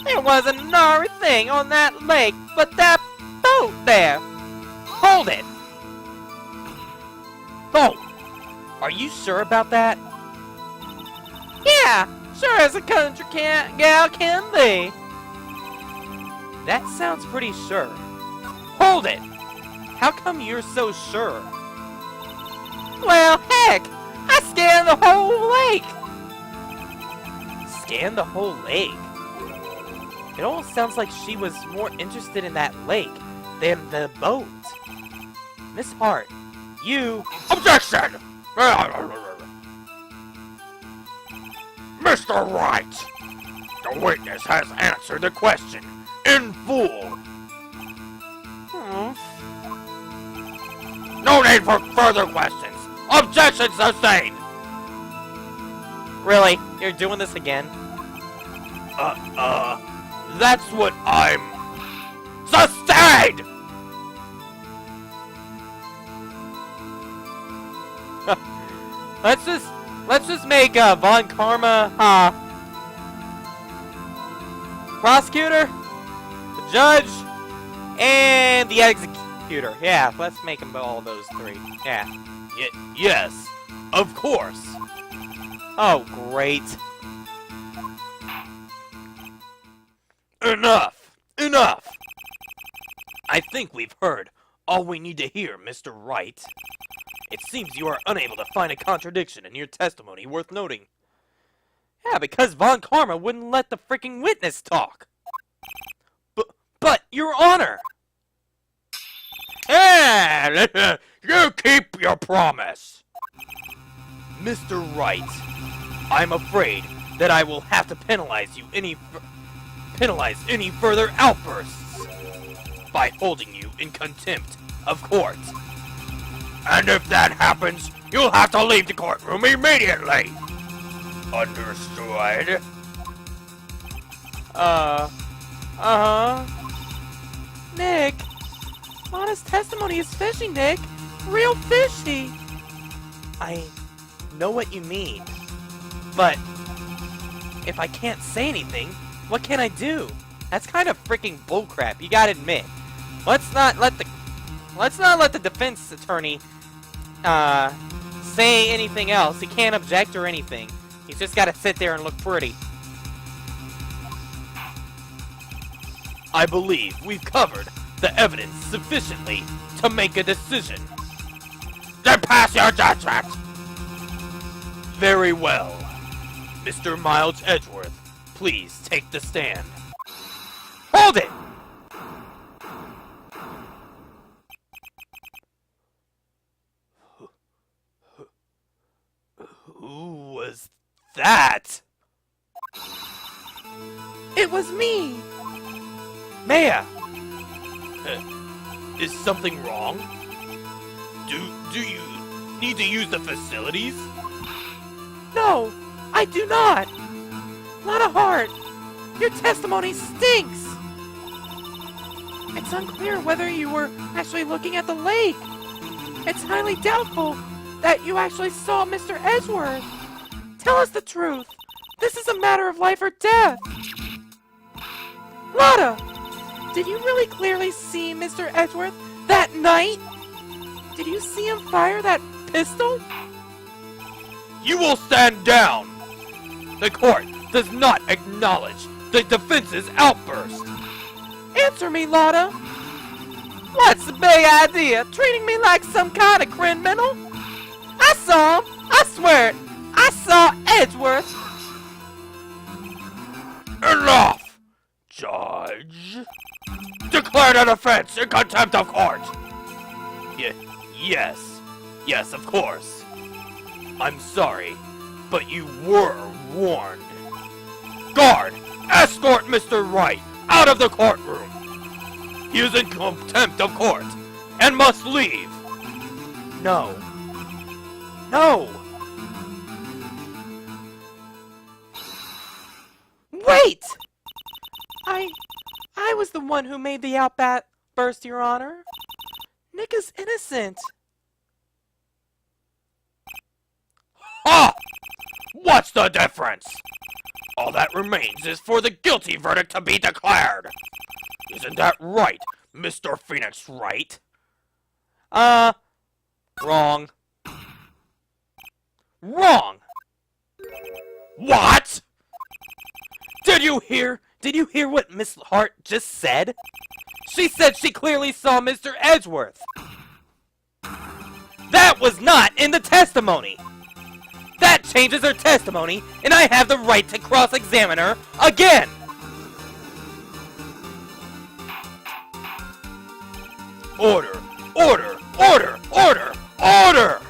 There wasn't another thing on that lake but that boat there. Hold it! Oh! Are you sure about that? Yeah, sure as a country gal can be. That sounds pretty sure. Hold it! How come you're so sure? Well, heck! I scanned the whole lake! Scanned the whole lake? It almost sounds like she was more interested in that lake than the boat. Miss Hart, you... Objection! Mr. Wright! The witness has answered the question in full. No need for further questions. Objection sustained. Really? You're doing this again? That's what I'm... Sustained! Let's just make Von Karma prosecutor, the judge, and the executor. Yeah, let's make them all those three. Yeah. Yes, of course. Oh, great. Enough! Enough! I think we've heard all we need to hear, Mr. Wright. It seems you are unable to find a contradiction in your testimony worth noting. Yeah, because Von Karma wouldn't let the freaking witness talk. But, Your Honor! And you keep your promise. Mr. Wright, I'm afraid that I will have to penalize any further outbursts by holding you in contempt of court. And if that happens, you'll have to leave the courtroom immediately. Understood? Nick, Lotta's testimony is fishy, Nick. Real fishy. I know what you mean. But if I can't say anything, what can I do? That's kind of freaking bullcrap, you gotta admit. Let's not let the defense attorney say anything else. He can't object or anything. He's just gotta sit there and look pretty. I believe we've covered the evidence sufficiently to make a decision. Then pass your judgment! Very well. Mr. Miles Edgeworth, please take the stand. Hold it! Who was that? It was me! Maya! Is something wrong? Do you need to use the facilities? No, I do not! Lotta Hart, your testimony stinks! It's unclear whether you were actually looking at the lake. It's highly doubtful that you actually saw Mr. Edgeworth. Tell us the truth. This is a matter of life or death. Lotta, did you really clearly see Mr. Edgeworth that night? Did you see him fire that pistol? You will stand down! The court does not acknowledge the defense's outburst! Answer me, Lotta! What's the big idea? Treating me like some kind of criminal? I saw him! I swear it! I saw Edgeworth! Enough! Judge! Declare the defense in contempt of court! Yes, of course. I'm sorry, but you were warned. Guard, escort Mr. Wright out of the courtroom. He is in contempt of court and must leave. No. No! Wait! I was the one who made the outburst, Your Honor. Nick is innocent. Ha! What's the difference? All that remains is for the guilty verdict to be declared. Isn't that right, Mr. Phoenix Wright? Wrong. Wrong! What? Did you hear what Miss Hart just said? She said she clearly saw Mr. Edgeworth. That was not in the testimony. That changes her testimony, and I have the right to cross-examine her again. Order! Order! Order! Order! Order!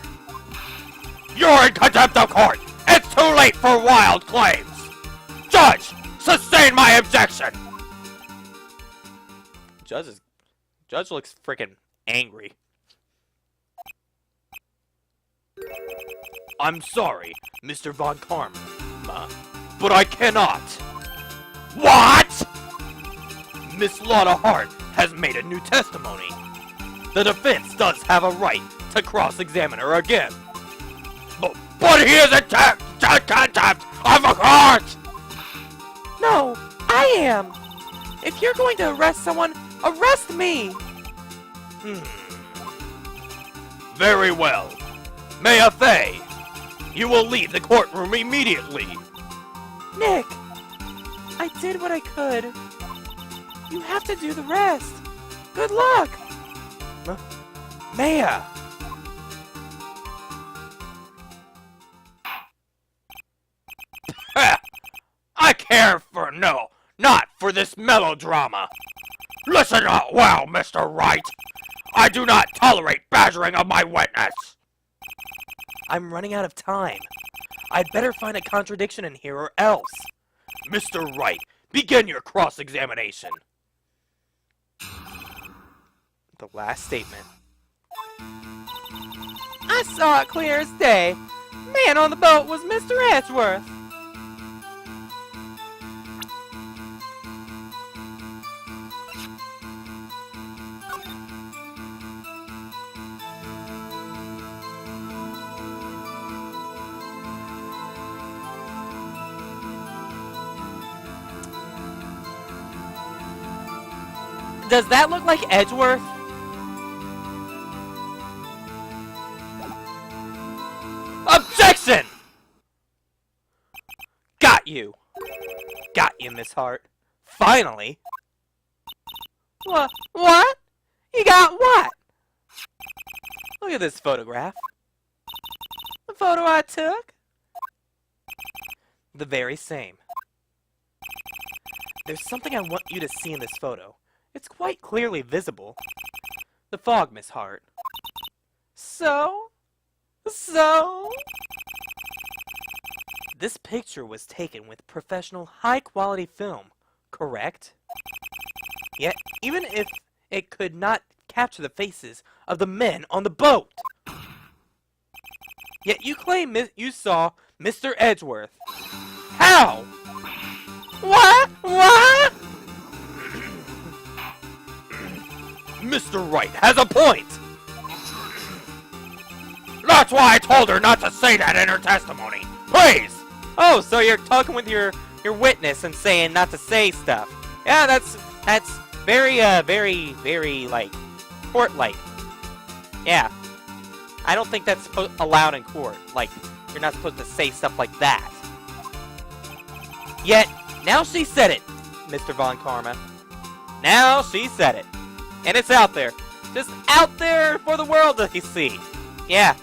You're in contempt of court! It's too late for wild claims! Judge! Sustain my objection! Judge looks freaking angry. I'm sorry, Mr. Von Karma, but I cannot. What? Miss Lotta Hart has made a new testimony. The defense does have a right to cross-examine her again. But he is in contempt of court! No, I am. If you're going to arrest someone, arrest me. Very well. Maya Fey, you will leave the courtroom immediately. Nick, I did what I could. You have to do the rest. Good luck. Maya! I care for not for this melodrama. Listen up well, Mr. Wright. I do not tolerate badgering of my witness. I'm running out of time. I'd better find a contradiction in here or else. Mr. Wright, begin your cross-examination. The last statement. I saw it clear as day. Man on the boat was Mr. Edgeworth. Does that look like Edgeworth? Objection! Got you. Got you, Miss Hart. Finally. What? You got what? Look at this photograph. The photo I took? The very same. There's something I want you to see in this photo. It's quite clearly visible. The fog, Miss Hart. So? This picture was taken with professional, high-quality film, correct? Yet, even if it could not capture the faces of the men on the boat. Yet you claim you saw Mr. Edgeworth. How? What? Mr. Wright has a point. That's why I told her not to say that in her testimony. Please! Oh, so you're talking with your witness and saying not to say stuff. Yeah, that's very, like, court-like. Yeah. I don't think that's allowed in court. Like, you're not supposed to say stuff like that. Yet, now she said it, Mr. Von Karma. Now she said it. And it's out there. Just out there for the world to see. Yeah.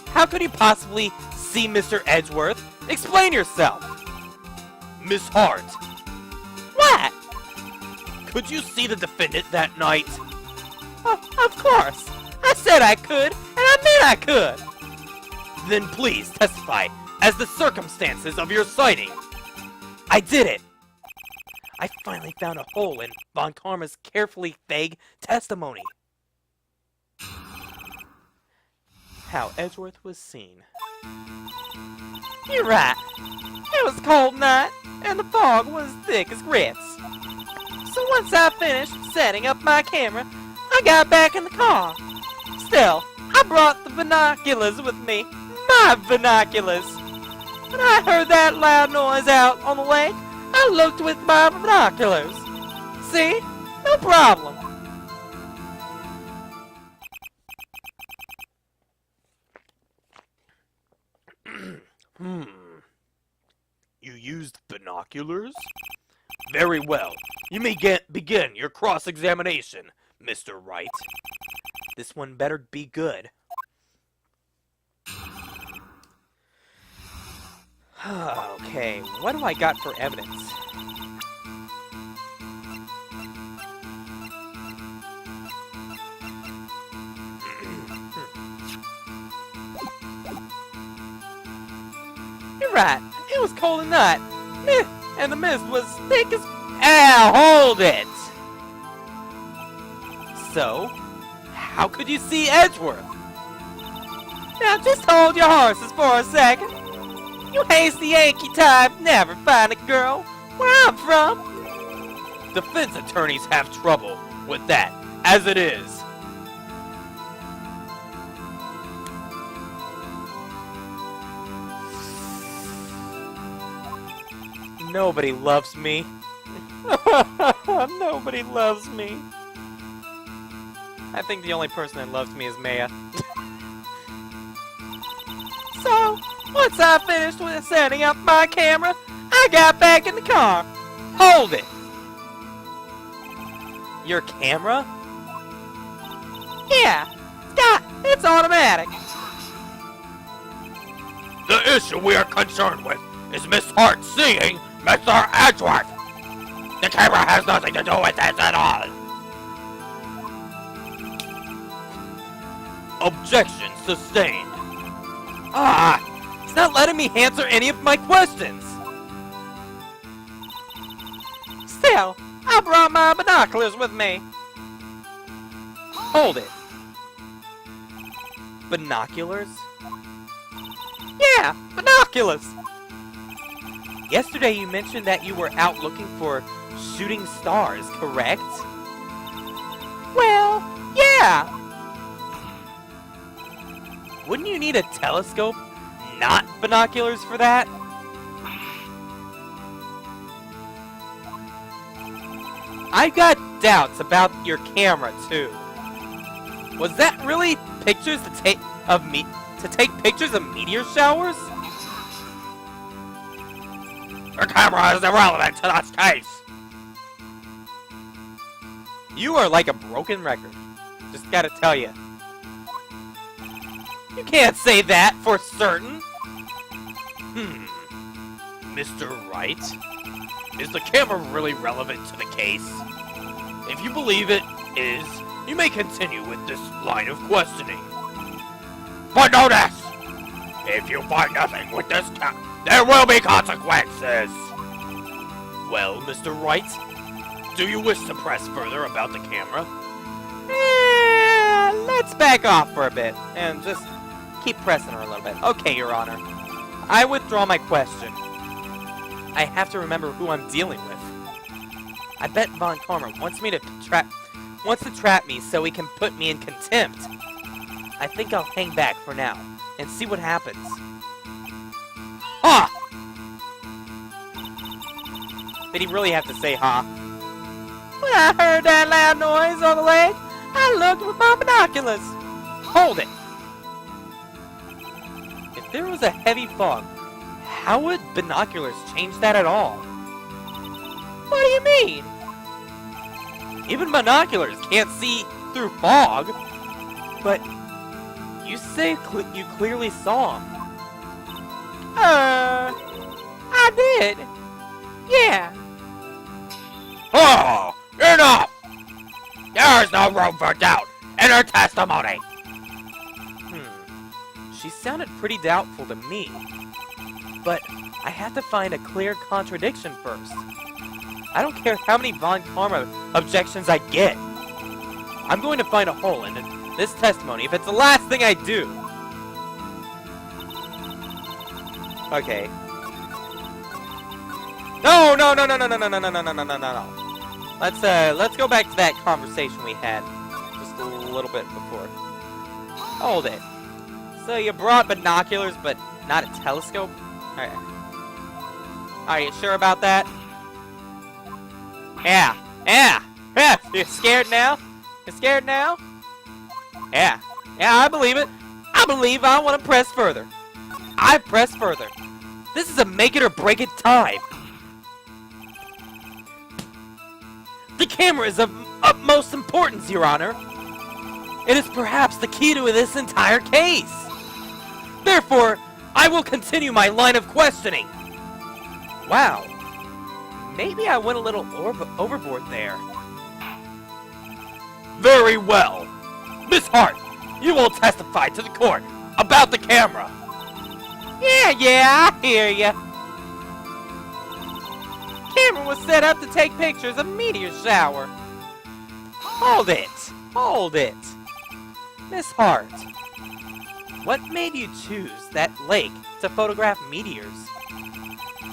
How could you possibly see Mr. Edgeworth? Explain yourself. Miss Hart. What? Could you see the defendant that night? Of course. I said I could, and I meant I could. Then please testify as the circumstances of your sighting. I did it. I finally found a hole in Von Karma's carefully vague testimony. How Edgeworth was seen. You're right. It was a cold night, and the fog was thick as grits. So once I finished setting up my camera, I got back in the car. Still, I brought the binoculars with me. My binoculars. When I heard that loud noise out on the lake, I looked with my binoculars. See? No problem. You used binoculars? Very well. You may begin your cross-examination, Mr. Wright. This one better be good. Okay, what do I got for evidence? You're right. It was cold at night. And the mist was thick as... Ow, hold it! So, how could you see Edgeworth? Now just hold your horses for a second. You hasty Yankee type never find a girl where I'm from. Defense attorneys have trouble with that, as it is. Nobody loves me. Nobody loves me. I think the only person that loves me is Maya. So, once I finished with setting up my camera, I got back in the car. Hold it! Your camera? Yeah, it's automatic. The issue we are concerned with is Miss Hart seeing Mr. Edgeworth. The camera has nothing to do with this at all. Objection sustained. It's not letting me answer any of my questions. Still, I brought my binoculars with me. Hold it. Binoculars? Yeah, binoculars. Yesterday you mentioned that you were out looking for shooting stars, correct? Well, yeah. Wouldn't you need a telescope, not binoculars, for that? I've got doubts about your camera, too. Was that really pictures to take pictures of meteor showers? Your camera is irrelevant to this case. You are like a broken record. Just gotta tell you. You can't say that for certain. Mr. Wright, is the camera really relevant to the case? If you believe it is, you may continue with this line of questioning. But notice, if you find nothing with this there will be consequences. Well, Mr. Wright, do you wish to press further about the camera? Let's back off for a bit and just keep pressing her a little bit. Okay, Your Honor. I withdraw my question. I have to remember who I'm dealing with. I bet Von Karma wants to trap me so he can put me in contempt. I think I'll hang back for now and see what happens. Ha! Did he really have to say ha? When I heard that loud noise on the lake, I looked with my binoculars. Hold it! If there was a heavy fog, how would binoculars change that at all? What do you mean? Even binoculars can't see through fog. But you say you clearly saw him. I did. Yeah. Oh, enough! There is no room for doubt in her testimony. She sounded pretty doubtful to me. But I have to find a clear contradiction first. I don't care how many Von Karma objections I get. I'm going to find a hole in this testimony if it's the last thing I do. Okay. No. Let's go back to that conversation we had just a little bit before. Hold it. So you brought binoculars, but not a telescope? Alright. Are you sure about that? Yeah. Yeah. Yeah. You're scared now? You're scared now? Yeah. Yeah, I believe it. I believe I want to press further. I press further. This is a make it or break it time. The camera is of utmost importance, Your Honor. It is perhaps the key to this entire case. Therefore, I will continue my line of questioning. Wow. Maybe I went a little overboard there. Very well. Miss Hart, you will testify to the court about the camera. Yeah, I hear ya. Camera was set up to take pictures of meteor shower. Hold it. Miss Hart, what made you choose that lake to photograph meteors?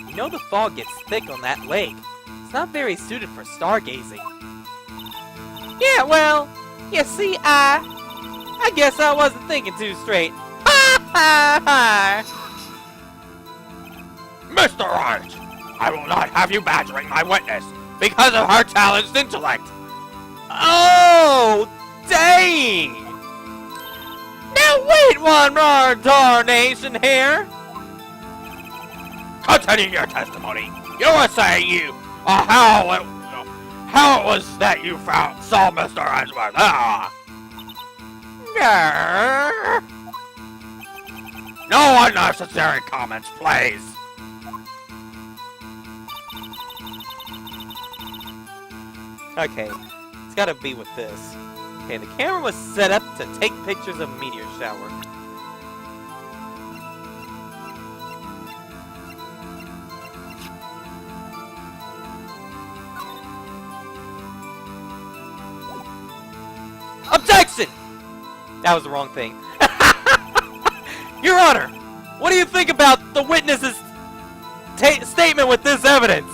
You know the fog gets thick on that lake. It's not very suited for stargazing. Yeah, well, you see, I guess I wasn't thinking too straight. Ha ha ha! Mr. Wright, I will not have you badgering my witness because of her challenged intellect. Oh, dang! Now wait one more darnation here. Continue your testimony. You were saying how it was that you saw Mr. Edgeworth. Grrr. No unnecessary comments, please. Okay, it's gotta be with this. Okay, the camera was set up to take pictures of a meteor shower. Objection! That was the wrong thing. Your Honor, what do you think about the witness's statement with this evidence?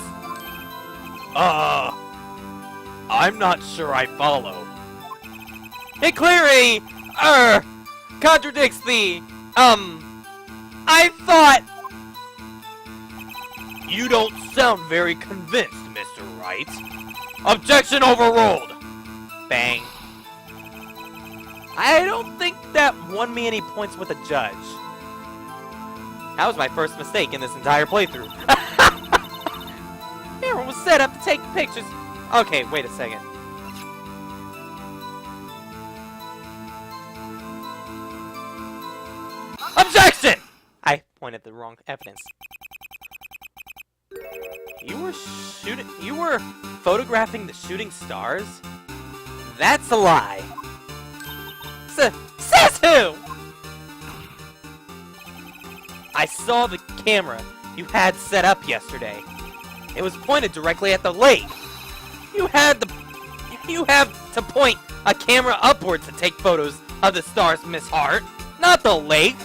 I'm not sure I follow. It clearly, contradicts the, I thought... You don't sound very convinced, Mr. Wright. Objection overruled. Bang. I don't think that won me any points with a judge. That was my first mistake in this entire playthrough. Camera was set up to take pictures. Okay, wait a second. Objection! I pointed the wrong evidence. You were photographing the shooting stars? That's a lie. Says who? I saw the camera you had set up yesterday. It was pointed directly at the lake. You have to point a camera upwards to take photos of the stars, Miss Hart, not the lake.